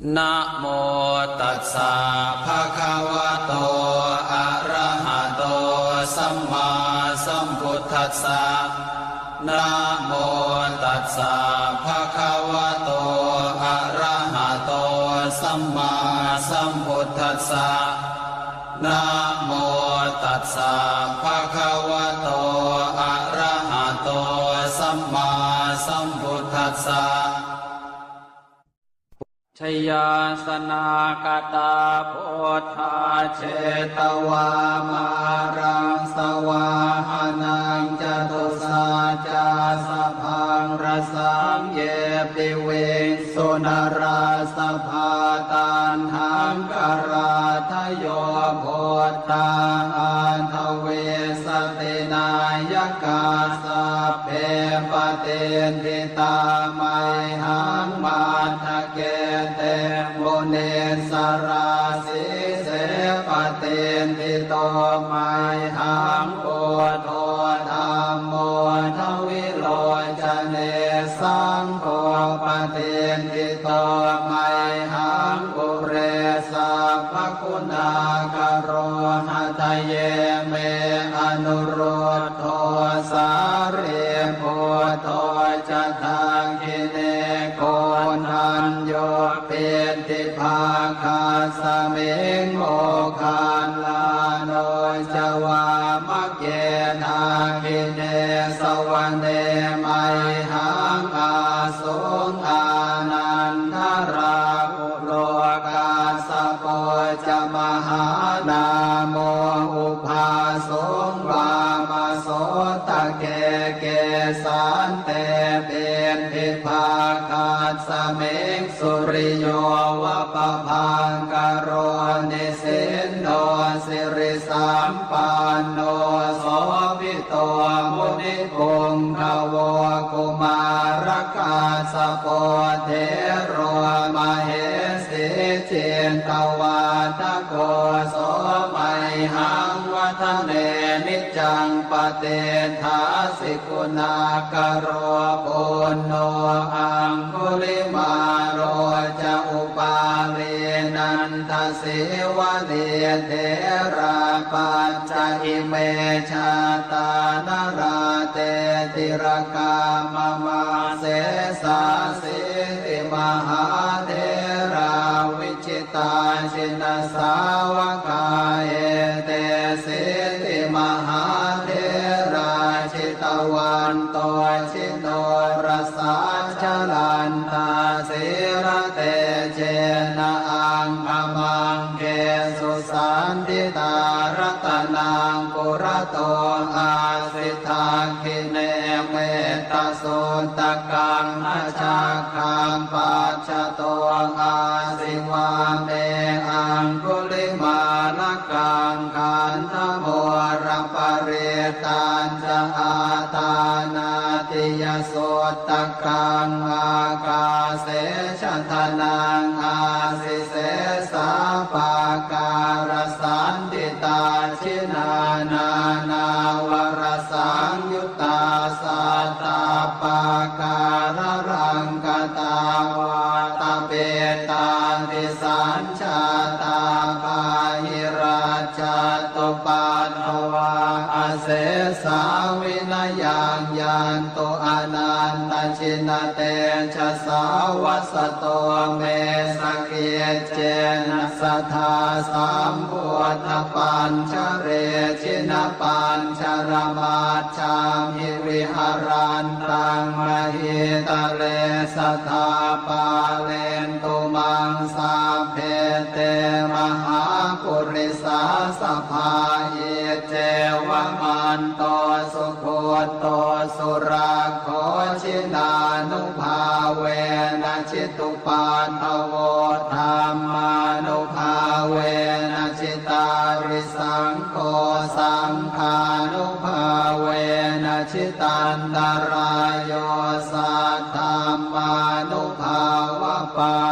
นะโมตัสสะภะคะวะโตอะระหะโตสัมมาสัมพุทธัสสะนะโมตัสสะภะคะวะโตอะระหะโตสัมมาสัมพุทธัสสะนะโมตัสสะภะคะวะโตอะระหะโตสัมมาสัมพุทธัสสะชยาสนากตาโพธาเชตวามารังสวาหานังจตุสาจาสพังรสังเยปิเวสุนราสภาตันหังกราทโยโพธาอันทเวสตินายกาสัพเพปเตนทิตาไมหังมาทะเกเตโมเนสราสิเสปเตนทิโตไมหังโพโทธัมโมทวิโลจเนสังโฆปเตนทิโตไมหังปุเรสัพพคุณากโรหะทะเยเมอนุโรธโทสาเรโพโทจะทังคิเนโกนัญโยเปติภาคาสเมงโมคันลาโนจวามะเกนาคิเนสวรรเนมัยหังอาสุงอานันทราภุโลกาสโปจะมหานาโมอุภาสงวามาโสตะเกเกสันเตเป็นทิภาคาสเมงสุริโยวะปะพังกโรนิสินโนสิริสัมปันโนโสภิโตมุนิปุงขโวกุมารกาสโปเทโรมเหสิเจนตวาทโกโสมัยหังวัฒเนนิจังปเตทาสิกุณากโรปุณโนอังคุลิมาโรจะอุปาเวนันทสิวะเดเทราปัญจอิเมชาตานราเตติรกามมาเสสาสิติมหาเทราวิจิตาชินสาวกาเอเตสิติมหาเทราชิตวันโตชิโนรสาชลันตาสิระเตเจนะอังคมังเกสุสันติตารัตนังปุระโตอาสิทาคิเนเมตสุตกังอาชาคังปัจจโตอาสิวาเมอังคุลิมาลกังขันธโมระปะเรตัญจะอาตานาติยโสตกังอากาเสชทนังอาสิเสสาปาการสันติตาชินานานาวรสังยุตตาสัตตาปาการรังกตาวาตาเปตาติสัญชาตาปาหิราชตุปันภวาอเสสาวินยังยันตุอนันตชินเตชะสาวัสโตเมสเกเจนะสัทธาสัมพุทธปัญชเรชินปัญชรมาชามิวิหารันตังมหิตะเลสัทธาปาเลนตุมังสาเพเตมหาปุริสาสภาเยเจวมันโตสุโคโตสุราโคชินานุภาเวนะชิตุปันทโวธรรมานุภาเวนะชิตาริสังโฆสังฆานุภาเวนะชิตันตรายโยสัทธามานุภาวะปา